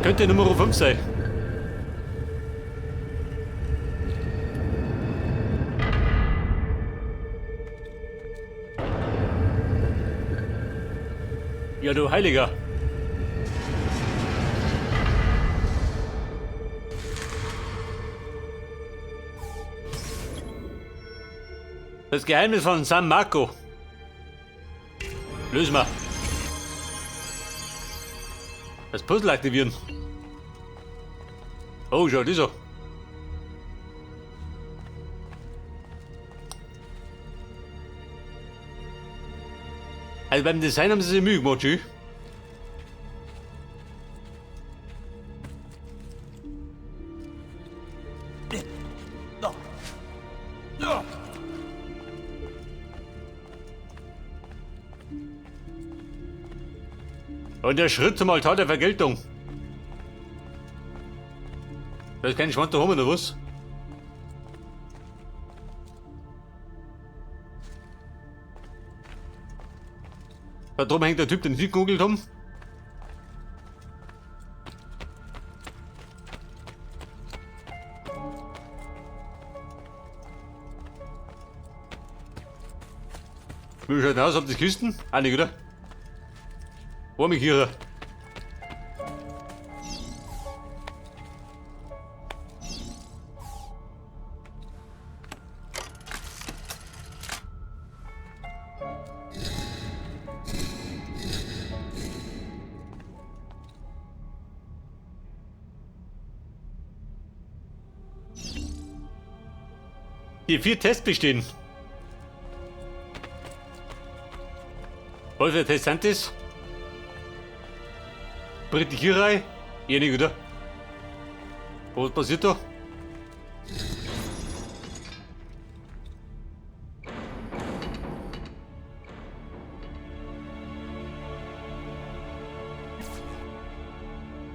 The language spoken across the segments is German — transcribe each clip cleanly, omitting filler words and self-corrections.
Könnte Nummer 5 sein. Ja, du Heiliger. Das Geheimnis von San Marco. Lösen wir. Das Puzzle aktivieren. Oh, schau, das so. Also beim Design haben sie sich Mühe gemacht, schön. Und der Schritt zum Altar der Vergeltung. Da ist kein Schwand da oben, oder was? Da drüben hängt der Typ, den sie gegoogelt haben. Wie schaut aus? Habt ihr das Kisten? Ah, nicht, oder? Wo mich hier? Die 4 Tests bestehen. Was für ein Test sind das? Britikierei? Eh nicht, oder? Was passiert da?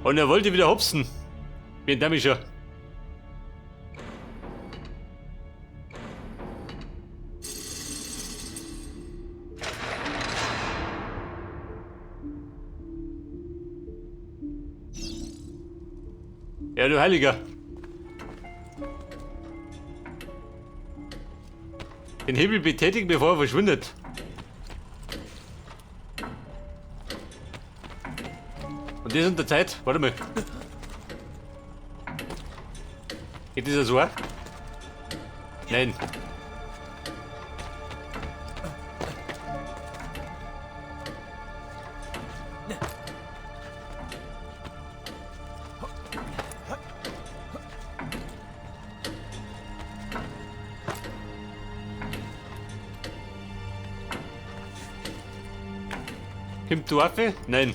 Und er wollte wieder hopsen. Wie ein Dämmischer. Ja, du Heiliger. Den Hebel betätigen, bevor er verschwindet. Und das in der Zeit. Warte mal. Geht das so? Nein. Kommt die Waffe? Nein.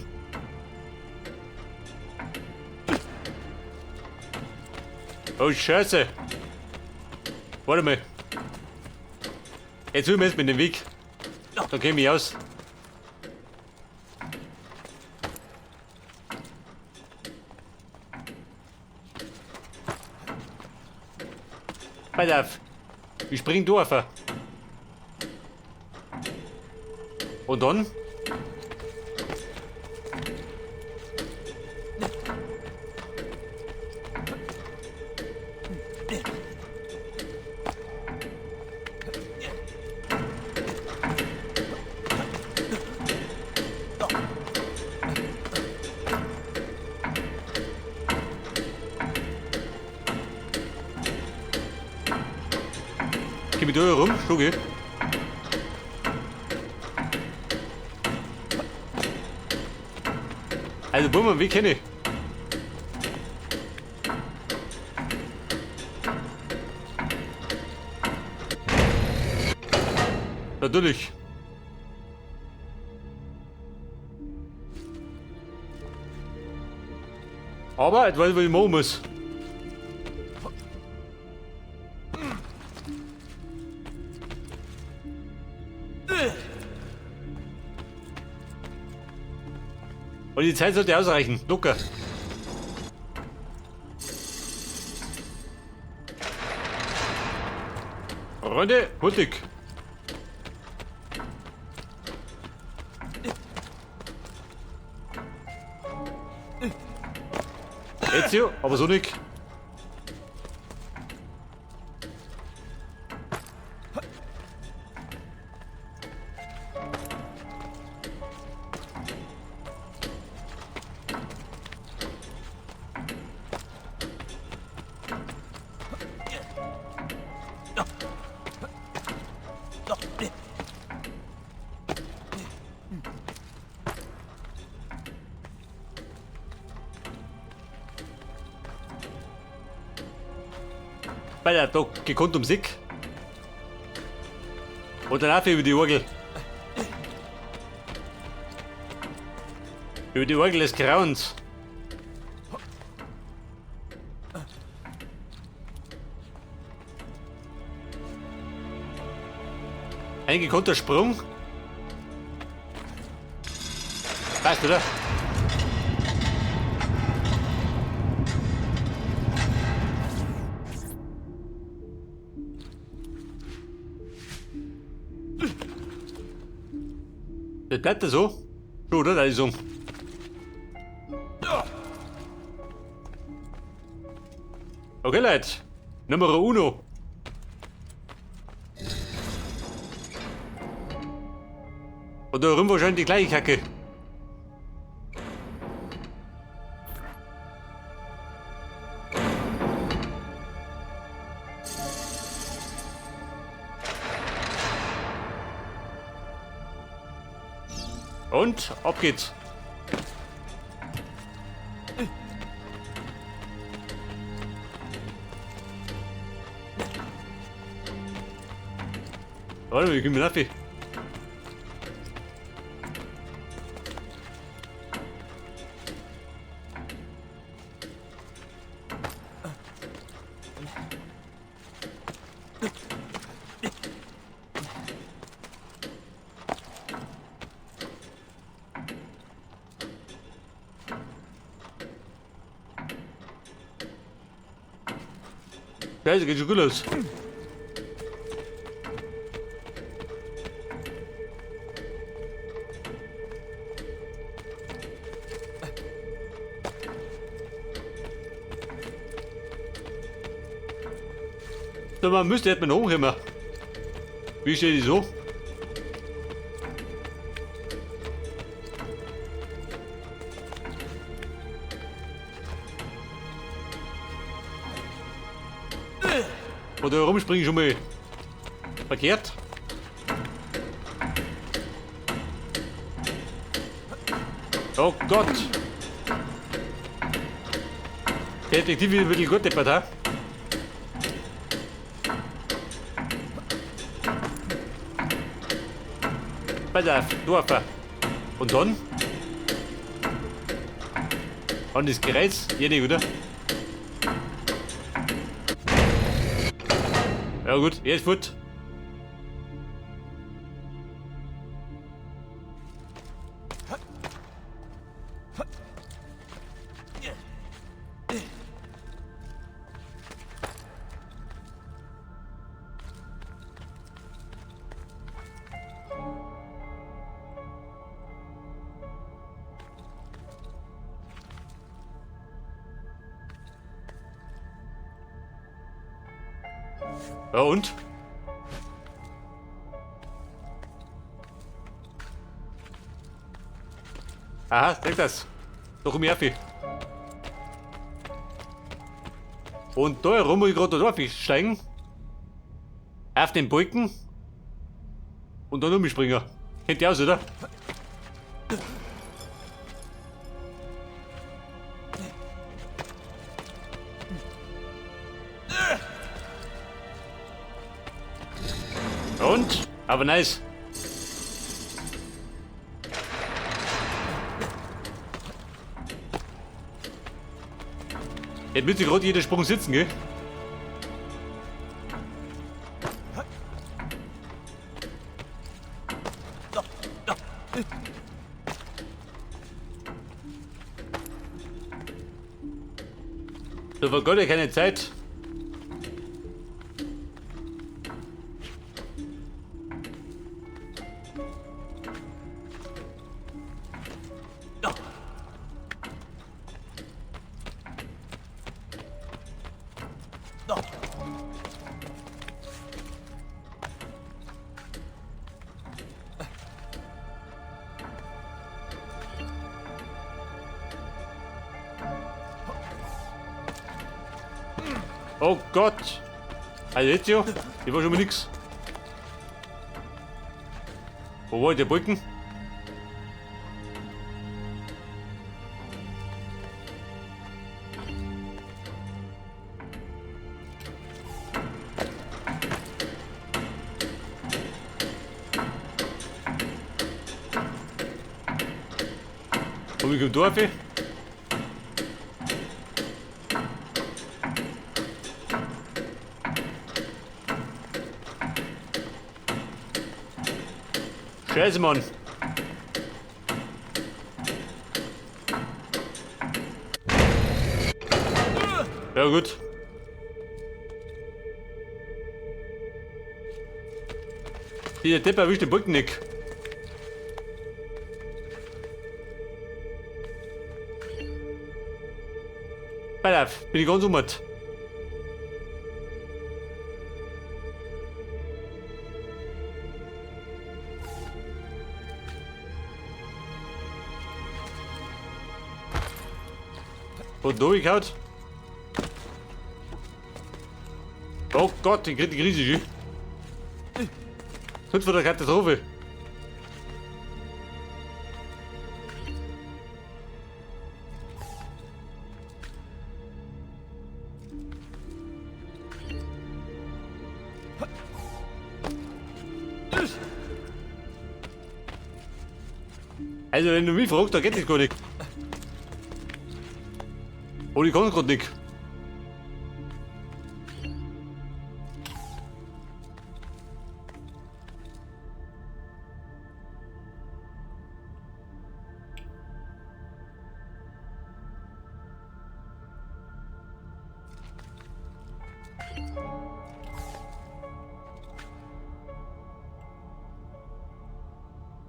Oh Scheiße. Warte mal. Jetzt will wir jetzt mit dem Weg. Dann käme ich aus. Pass auf. Ich spring durch. Und dann? Geh mit euch rum, schau geh. Also Bummern, wie kenne ich? Natürlich. Aber etwas, was ich machen muss. Und die Zeit sollte ausreichen. Locker. Runde, huttig. Ezio, aber so nicht. Bei der Doc gekonnt um Sick. Und dann auch über die Orgel. Über die Orgel des Grauens. Ein gekonnter Sprung. Weißt du, oder? Das bleibt da so. So, oder? Da ist so. Okay, Leute. Nummer uno. Und da rum wahrscheinlich die gleiche Kacke. Und ab geht's. Warte, wir kommen nach. Scheiße, geht schon gut los. So, man müsste jetzt mal hochkommen. Wie steht die so? Oder rumspringen schon mal verkehrt. Oh Gott! Detektiv ist wirklich gut deppert, ha? Pass auf, Dorfer. Und dann? Und das Kreuz? Jede, oder? Ja gut, jetzt gut. Ja und? Aha, denk das. Noch um Erfi. Und da herum muss ich gerade da steigen. Auf den Balken. Und dann umspringen. Kennt ihr aus, oder? Und? Aber nice. Jetzt müsste gerade jeder Sprung sitzen, gell? So vergott ja keine Zeit. Oh Gott! Also jetzt ja, die war schon mal nix. Wo war der Balken? Komm ich im Dorf? Scheiße, Mann. Ja gut. Der Depp erwischt den Balken nicht. Pass auf, bin ich ganz ummert. Und durchgehauen. Oh Gott, ich krieg die Krise schon. Kurz vor der Katastrophe. Also wenn du mich fragst, dann geht das gar nicht. Oh, ich kann grad nicht.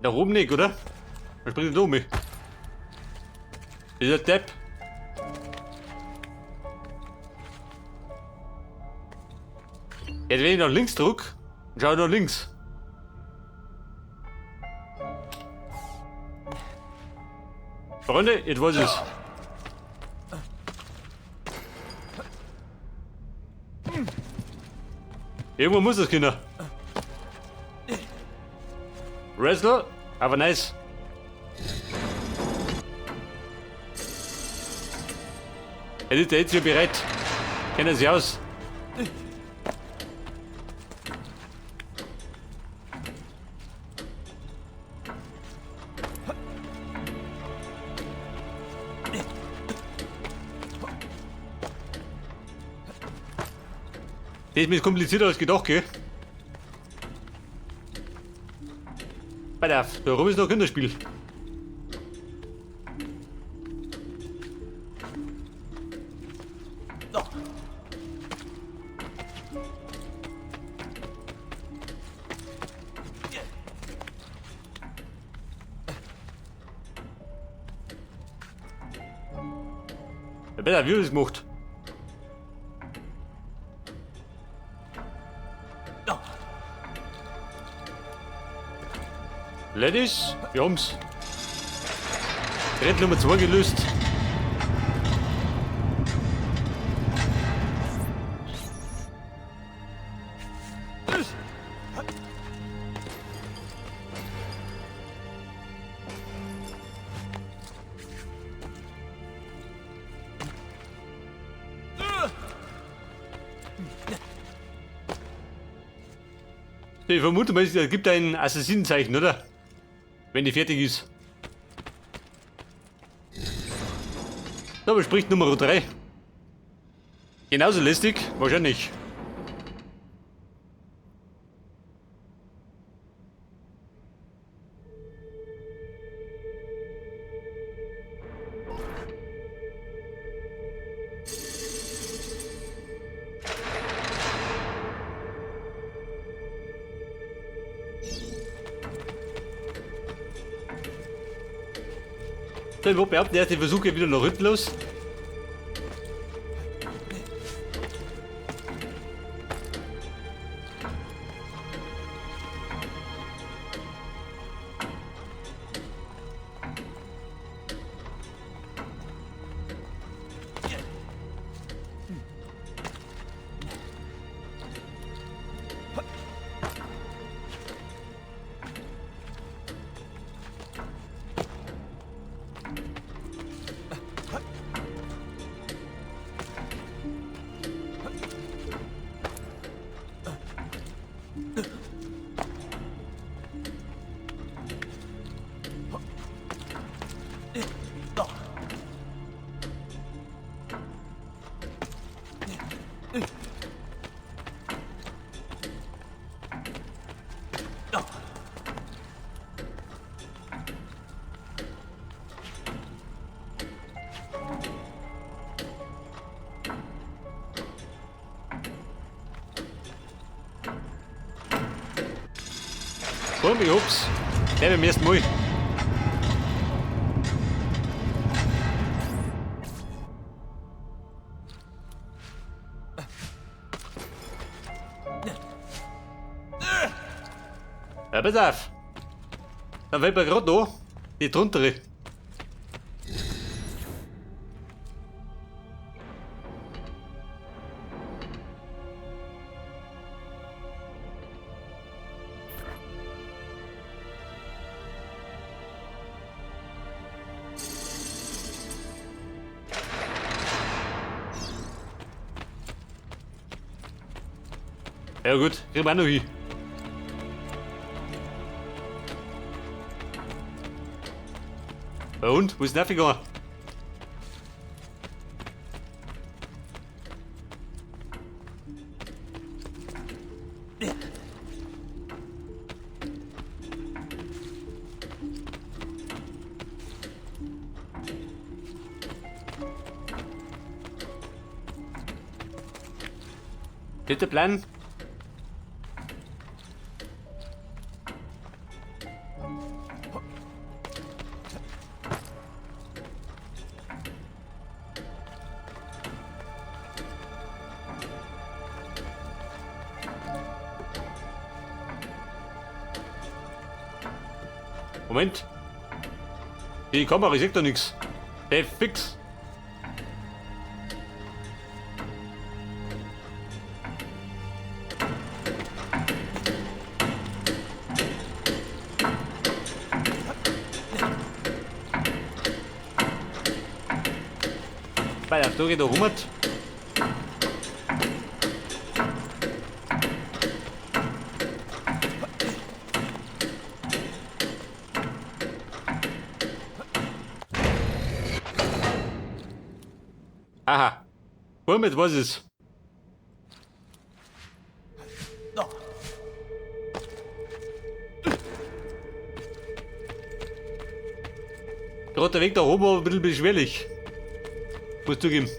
Da oben nicht, oder? Dann springt er da um mich. Dieser Depp. Jetzt wenn ich nach links drück, schau nach links. Freunde, jetzt weiß ich's. Irgendwo muss das, Kinder. Wrestler, aber nice. Er ist jetzt hier bereit. Kennen Sie aus. Das ist mir komplizierter als gedacht, gell? Pass auf, da rum ist noch ein Kinderspiel. Ja, besser, wie das gemacht. Ladies, wir haben's. Red Nummer 2 gelöst. Ich vermute mal, es gibt ein Assassinenzeichen, oder? Wenn die fertig ist. Da bespricht Nummer 3. Genauso lästig? Wahrscheinlich. Ich würde behaupten, der erste Versuch geht wieder nach hinten los. Komm, ich hab's. Der beim ersten Mal. Ja, pass auf. Dann fällt mir grad da die druntere. Ja gut, kriegen wir auch noch hin. Ja und? Wo ist denn aufgegangen? Bitte Plan. Moment. Die Kamera sieht da nichts. Der fix. Weil da geht da rum. Aha. Womit was ist? Gerade der Weg da oben war ein bisschen beschwerlich. Muss zugeben.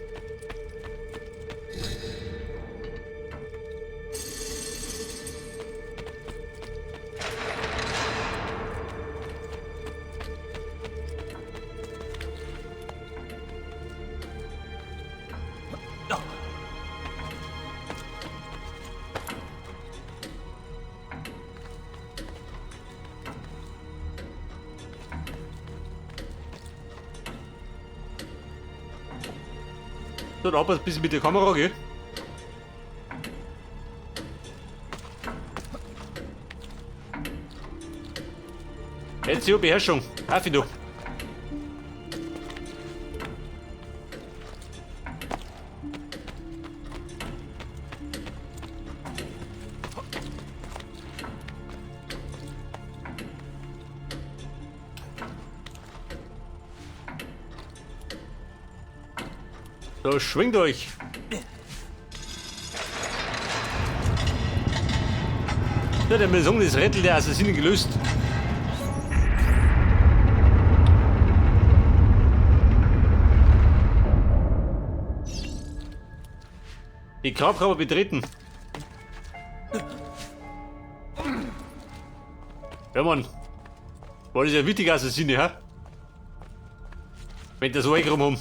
Dort ab ein bisschen mit der Kamera, gell? Jetzt hier Beherrschung. Auf du. So, schwingt euch! Ja, der Maison das Rätsel der Assassinen gelöst. Die Grabkammer betreten. Ja, Mann. War das ja ein wichtiger Assassine, ha? Wenn der so eingeräumt haben.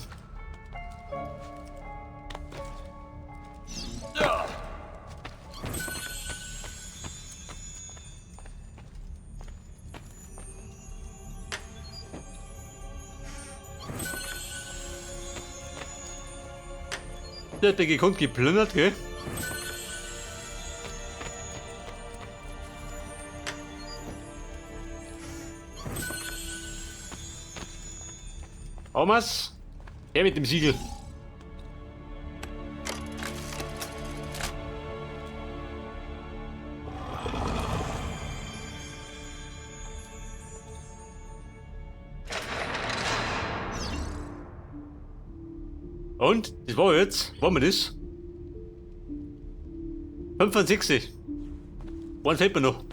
Der hat der gekonnt geplündert, gell? Thomas, her mit dem Siegel. Und? Das war jetzt. Wollen wir das? 65. Eins fehlt mir noch.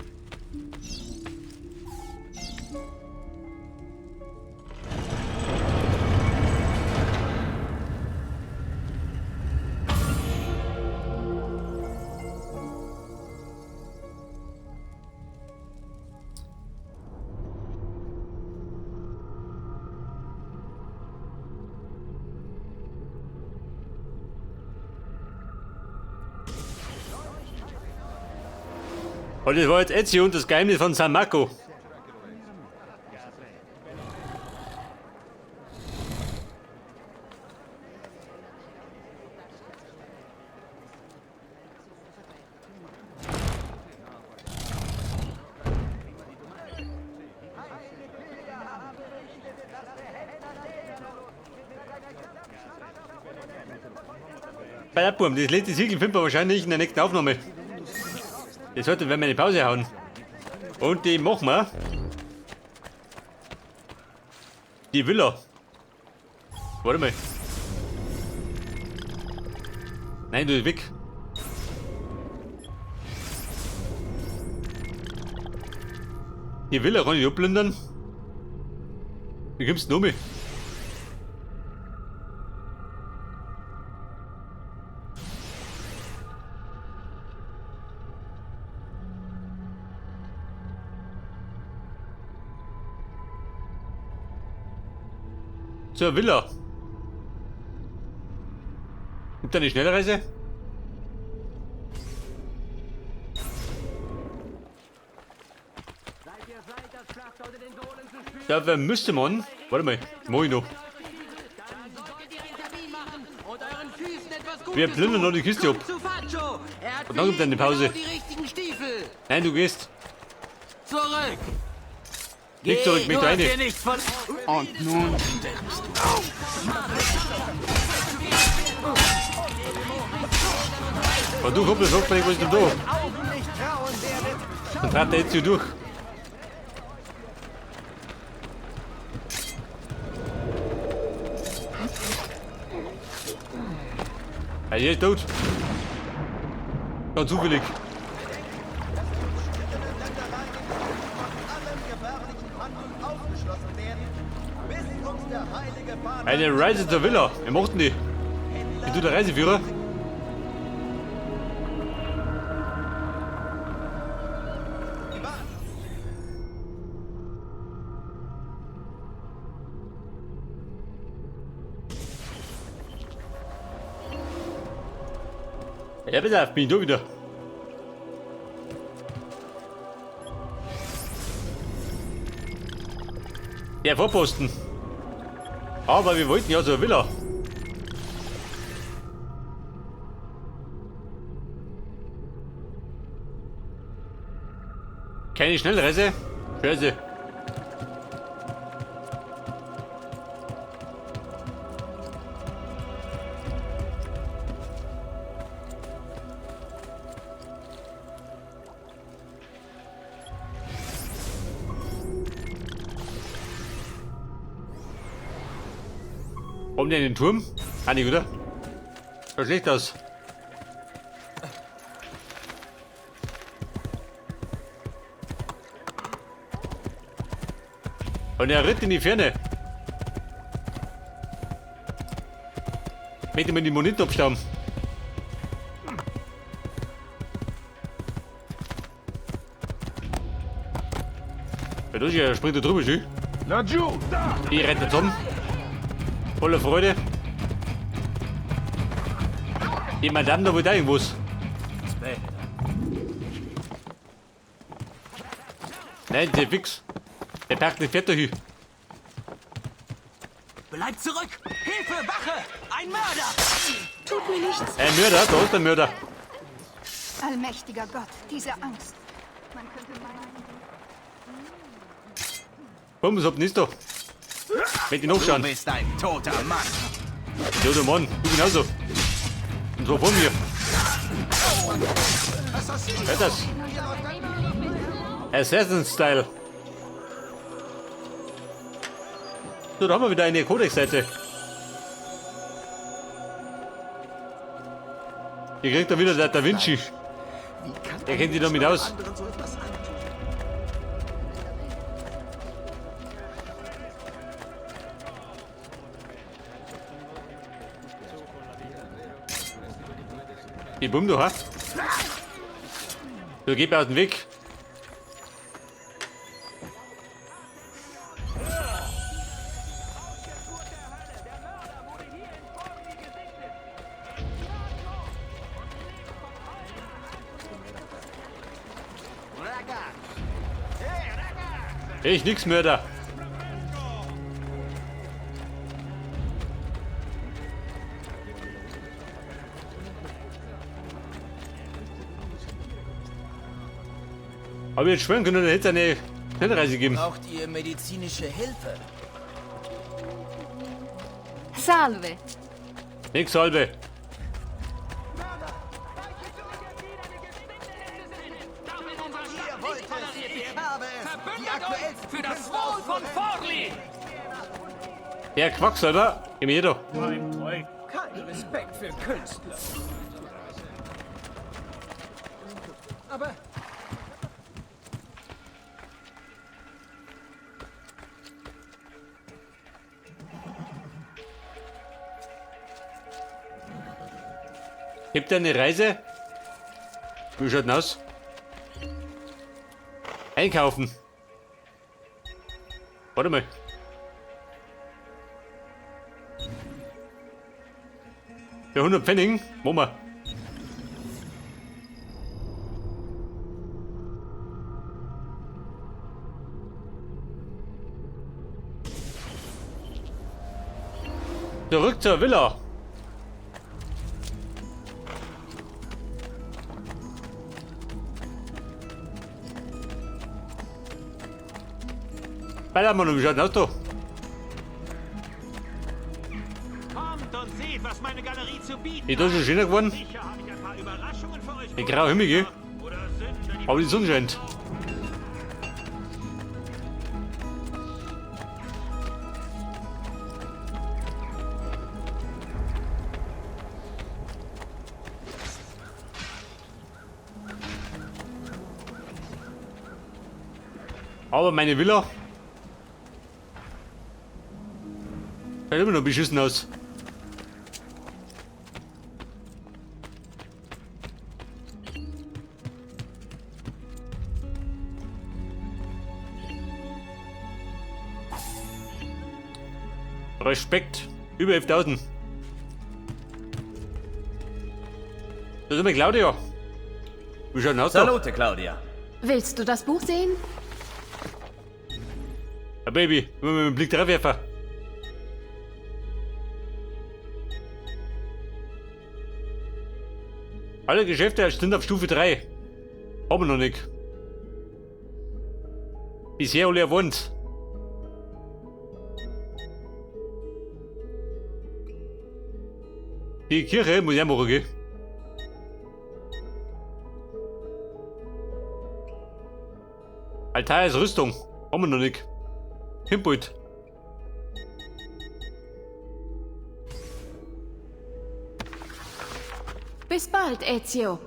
Und das war jetzt Ezio und das Geheimnis von San Marco. Bei Abwurm, das letzte Siegel finden wir wahrscheinlich in der nächsten Aufnahme. Das sollte, wenn wir eine Pause hauen. Und die machen wir. Die Villa. Warte mal. Nein, du bist weg. Die Villa kann ich abplündern. Wie kommst du noch mit? Zur Villa. Gibt da eine Schnellreise? Da wer müsste man. Warte mal, mach ich noch. Wir plündern noch die Kiste ab. Und dann kommt eine Pause. Nein, du gehst. Zurück! Nicht zurück, mit rein. Und nun Und du Kumpel, sag mir, was ist denn da? Dann trat der jetzt hier durch. Er ist tot. Ganz zufällig. Eine Reise zur Villa. Wir mochten die. Bist du der Reiseführer? Ja, pass auf, bin ich da wieder. Der Vorposten. Aber wir wollten ja zur Villa. Keine Schnellreise? Scheiße. Oben in den Turm? Ah, nicht, oder? Schaut schlecht aus. Und er ritt in die Ferne. Möchte man die Monitor abstauben. Ja, da ist ja, springt er drüber, schön. Die rennt jetzt um. Voller Freude. Die Madame da wohl da irgendwas. Nein, der fix. Der packt nicht fett dahin. bleibt zurück! Hilfe, Wache! Ein Mörder! Tut mir nichts. Ein Mörder, da ist der Mörder. Allmächtiger Gott, diese Angst. Man könnte meinen... Komm, was habt ihr nicht da? Mit ihn Du hochschauen. bist ein toter Mann! Ja, der Mann, du genauso. Und so vor mir. Hört das? Assassin-Style. So, da haben wir wieder eine Codex-Seite. Hier kriegt er wieder der Da Vinci. Er kennt sich damit aus. Anderen so etwas antun. Die Bumm, du hast. So, geh mir aus dem Weg. Ich nix, Mörder. Aber jetzt schwören können, dann hätte es eine Schnellreise geben. Braucht ihr medizinische Hilfe? Salve. Nix halbe. Für das Wohl von Forli! Der Quacksalber, gib mir doch. Kein Respekt für Künstler. Aber Gibt er eine Reise? Wie schaut denn aus? Einkaufen. Warte mal. Für 100 Pfennig? Mama. Zurück zur Villa. Ballermann, wie schaut denn aus da? Kommt und seht, was meine Galerie zu bieten Die Dose ist schöner geworden. Sicher habe ich ein paar Überraschungen für euch. Die graue Himmel, Oder Sünder, die aber die Sonne scheint. Aber meine Villa schaut immer noch beschissen aus. Respekt, über 11.000. Das ist mir Claudia. Wie schaut denn aus da? Salute, Claudia. Willst du das Buch sehen? Ja, Baby, immer mit dem Blick drauf werfen. Alle Geschäfte sind auf Stufe 3. Haben wir noch nicht. Bisher alle erwähnt. Die Kirche muss ich auch machen, gell? Altar als Rüstung. Haben wir noch nicht. Hinpult. Bis bald, Ezio.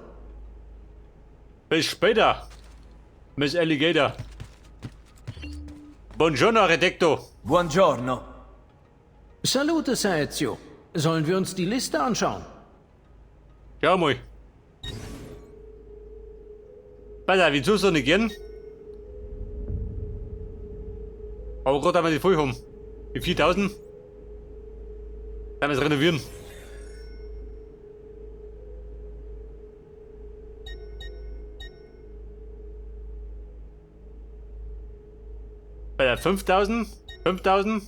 Bis später, Miss Alligator. Buongiorno, Architekto. Buongiorno. Salute, Sir Ezio. Sollen wir uns die Liste anschauen? Schau mal. Warte, wieso so nicht gern? Aber gerade haben wir die voll haben. Die 4000. Dann wir es renovieren. Bei der 5000, 5000,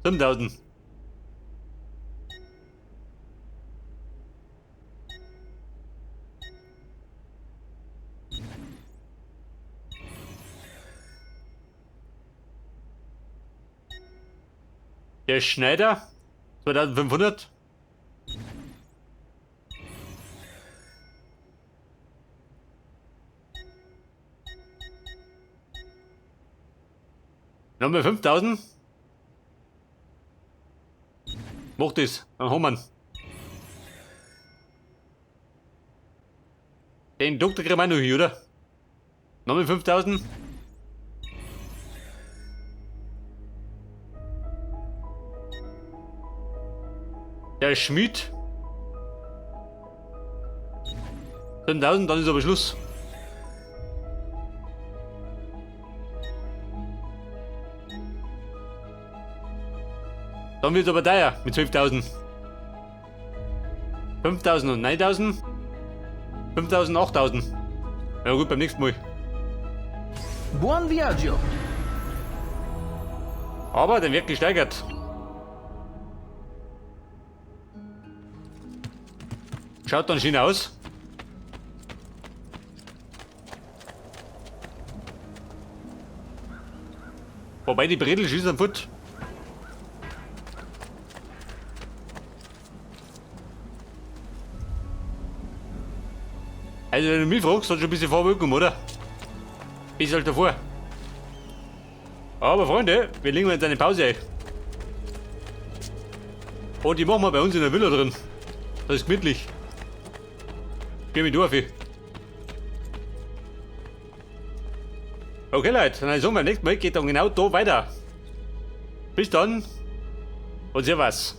5000. Der Schneider 2500. Nochmal 5000. Mach das, dann haben wir ihn. Den Doktor kriegen wir noch hier, oder? Nochmal 5000. Der Schmied. 5000, dann ist aber Schluss. Dann wird es aber teuer mit 12.000. 5.000 und 9.000. 5.000, 8.000. Ja gut, beim nächsten Mal. Buon viaggio. Aber der wird gesteigert. Schaut dann schön aus. Wobei die Bredel schießt am Foot. Also wenn du mich fragst, hat schon ein bisschen Vorwirkung, oder? Bis halt davor. Aber Freunde, wir legen jetzt eine Pause ein. Und die machen wir bei uns in der Villa drin. Das ist gemütlich. Geh mit durch. Okay Leute, dann sagen wir, beim nächsten Mal geht dann genau da weiter. Bis dann und servus.